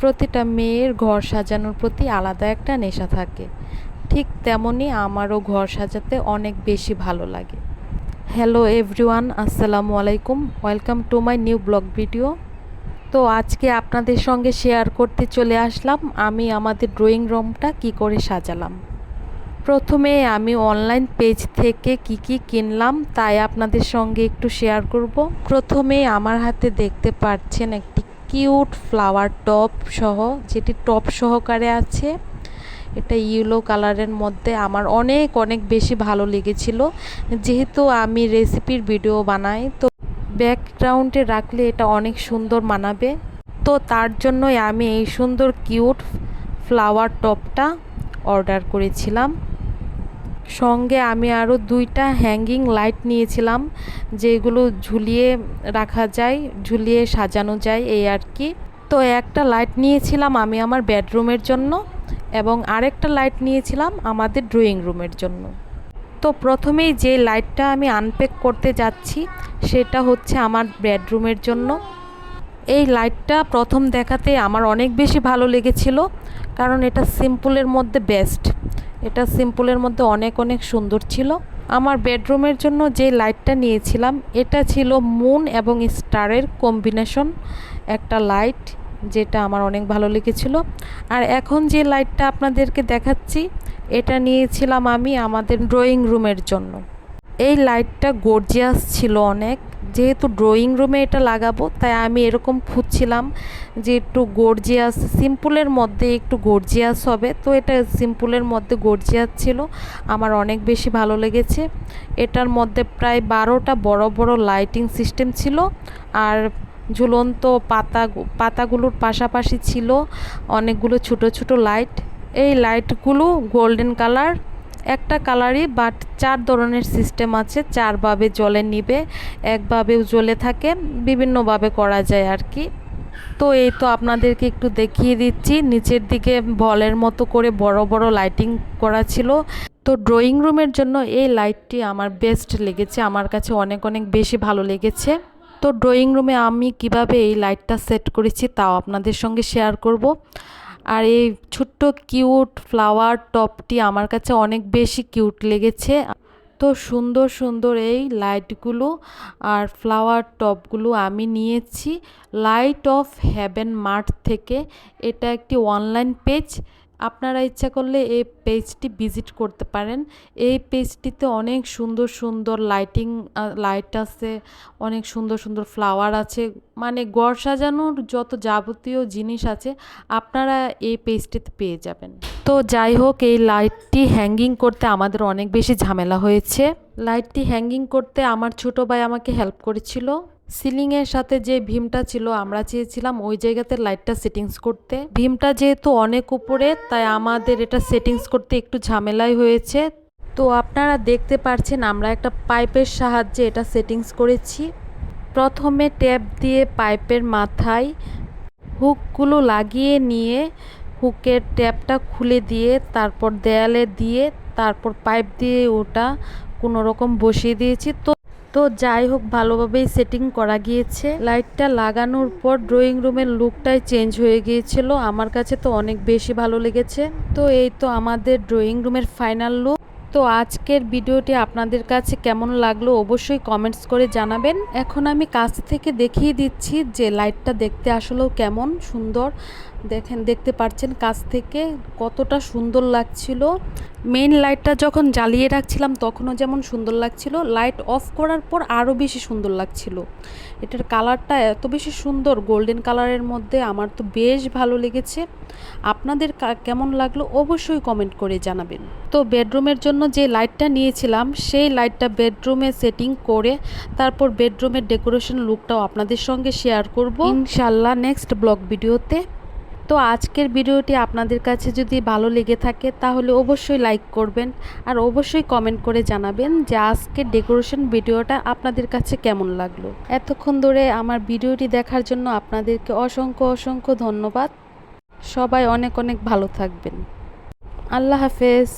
প্রতিটা মেয়ের ঘর সাজানোর প্রতি আলাদা একটা নেশা থাকে, ঠিক তেমনই আমারও ঘর সাজাতে অনেক বেশি ভালো লাগে। হ্যালো এভরিওয়ান, আসসালামু আলাইকুম, welcome to my new blog video. তো আজকে আপনাদের সঙ্গে শেয়ার করতে চলে আসলাম আমি আমাদের ড্রয়িং রুমটা কি করে সাজালাম। প্রথমে আমি অনলাইন পেজ থেকে কি কিনলাম তাই আপনাদের সঙ্গে একটু শেয়ার করব। প্রথমে আমার হাতে দেখতে পাচ্ছেন একটি কিউট ফ্লাওয়ার টপ সহ, যেটি টপ সহকারে আছে। এটা ইয়েলো কালারের মধ্যে আমার অনেক বেশি ভালো লেগেছিল। যেহেতু আমি রেসিপির ভিডিও বানাই, তো ব্যাকগ্রাউন্ডে রাখলে এটা অনেক সুন্দর মানাবে। তো তার জন্যই আমি এই সুন্দর কিউট ফ্লাওয়ার টপটা অর্ডার করেছিলাম। সঙ্গে আমি আরও 2টা হ্যাঙ্গিং লাইট নিয়েছিলাম, যেগুলো ঝুলিয়ে রাখা যায়, ঝুলিয়ে সাজানো যায় এই আর কি। তো একটা লাইট নিয়েছিলাম আমি আমার বেডরুমের জন্য এবং আরেকটা লাইট নিয়েছিলাম আমাদের ড্রয়িং রুমের জন্য। তো প্রথমেই যে লাইটটা আমি আনপ্যাক করতে যাচ্ছি সেটা হচ্ছে আমার বেডরুমের জন্য। এই লাইটটা প্রথম দেখাতে আমার অনেক বেশি ভালো লেগেছিল, কারণ এটা সিম্পলের মধ্যে বেস্ট। এটা সিম্পলের মধ্যে অনেক সুন্দর ছিল। আমার বেডরুমের জন্য যে লাইটটা নিয়েছিলাম এটা ছিল মুন এবং স্টারের কম্বিনেশন একটা লাইট, যেটা আমার অনেক ভালো লেগেছিল। আর এখন যে লাইটটা আপনাদেরকে দেখাচ্ছি এটা নিয়েছিলাম আমি আমাদের ড্রয়িং রুমের জন্য। এই লাইটটা গর্জিয়াস ছিল অনেক। যেহেতু ড্রয়িং রুমে এটা লাগাবো তাই আমি এরকম খুঁজছিলাম যে একটু গর্জিয়াস, সিম্পলের মধ্যে একটু গর্জিয়াস হবে। তো এটা সিম্পলের মধ্যে গর্জিয়াস ছিল, আমার অনেক বেশি ভালো লেগেছে। এটার মধ্যে প্রায় 12টা বড় লাইটিং সিস্টেম ছিল, আর ঝুলন্ত পাতাগুলোর পাশাপাশি ছিল অনেকগুলো ছোট লাইট। এই লাইটগুলো গোল্ডেন কালার, একটা কালারই বাট 4 ধরনের সিস্টেম আছে, 4ভাবে জ্বলে নিবে, একভাবেও জ্বলে থাকে, বিভিন্নভাবে করা যায় আর কি। তো এই তো আপনাদেরকে একটু দেখিয়ে দিচ্ছি, নিচের দিকে বলের মতো করে বড় লাইটিং করা ছিল। তো ড্রয়িং রুমের জন্য এই লাইটটি আমার বেস্ট লেগেছে, আমার কাছে অনেক বেশি ভালো লেগেছে। তো ড্রয়িং রুমে আমি কিভাবে এই লাইটটা সেট করেছি তাও আপনাদের সঙ্গে শেয়ার করব। আর এই ছোট্ট কিউট ফ্লাওয়ার টপটি আমার কাছে অনেক বেশি কিউট লেগেছে। তো সুন্দর এই লাইটগুলো আর ফ্লাওয়ার টপগুলো আমি নিয়েছি লাইট অফ হেভেন মার্ট থেকে। এটা একটি অনলাইন পেজ, আপনারা ইচ্ছা করলে এই পেজটি ভিজিট করতে পারেন। এই পেজটিতে অনেক সুন্দর লাইট আছে, অনেক সুন্দর ফ্লাওয়ার আছে, মানে ঘর সাজানোর যত যাবতীয় জিনিস আছে আপনারা এই পেজটিতে পেয়ে যাবেন। তো যাই হোক, এই লাইটটি হ্যাঙ্গিং করতে আমাদের অনেক বেশি ঝামেলা হয়েছে। লাইটটি হ্যাঙ্গিং করতে আমার ছোট ভাই আমাকে হেল্প করেছিল। সিলিংয়ের সাথে যে ভীমটা ছিল আমরা চেয়েছিলাম ওই জায়গাতে লাইটটা সেটিংস করতে। ভীমটা যেহেতু অনেক উপরে তাই আমাদের এটা সেটিংস করতে একটু ঝামেলাই হয়েছে। তো আপনারা দেখতে পাচ্ছেন আমরা একটা পাইপের সাহায্যে এটা সেটিংস করেছি। প্রথমে ট্যাপ দিয়ে পাইপের মাথায় হুকগুলো লাগিয়ে নিয়ে হুকের ট্যাপটা খুলে দিয়ে তারপর দেয়ালে দিয়ে তারপর পাইপ দিয়ে ওটা কোনো রকম বসিয়ে দিয়েছি। তো যাই হোক, ভালোভাবেই সেটিং করা গিয়েছে। লাইটটা লাগানোর পর ড্রয়িং রুমের লুকটাই চেঞ্জ হয়ে গিয়েছিল, আমার কাছে তো অনেক বেশি ভালো লেগেছে। তো এই তো আমাদের ড্রয়িং রুমের ফাইনাল লুক। তো আজকের ভিডিওটি আপনাদের কাছে কেমন লাগলো অবশ্যই কমেন্টস করে জানাবেন। এখন আমি কাছ থেকে দেখিয়ে দিচ্ছি যে লাইটটা দেখতে আসলেও কেমন সুন্দর। দেখতে পাচ্ছেন কাছ থেকে কতটা সুন্দর লাগছিল। মেইন লাইটটা যখন জ্বালিয়ে রাখছিলাম তখনও যেমন সুন্দর লাগছিল, লাইট অফ করার পর আরও বেশি সুন্দর লাগছিল। এটার কালারটা এত বেশি সুন্দর, গোল্ডেন কালারের মধ্যে, আমার তো বেশ ভালো লেগেছে। আপনাদের কেমন লাগলো অবশ্যই কমেন্ট করে জানাবেন। তো বেডরুমের জন্য যে লাইটটা নিয়েছিলাম সেই লাইটটা বেডরুমে সেটিং করে তারপর বেডরুমের ডেকোরেশন লুকটাও আপনাদের সঙ্গে শেয়ার করব ইনশাল্লাহ নেক্সট ব্লগ ভিডিওতে। তো আজকের ভিডিওটি আপনাদের কাছে যদি ভালো লেগে থাকে তাহলে অবশ্যই লাইক করবেন আর অবশ্যই কমেন্ট করে জানাবেন যে আজকের ডেকোরেশন ভিডিওটা আপনাদের কাছে কেমন লাগলো। এতক্ষণ ধরে আমার ভিডিওটি দেখার জন্য আপনাদেরকে অসংখ্য ধন্যবাদ। সবাই অনেক ভালো থাকবেন। আল্লাহ হাফেজ।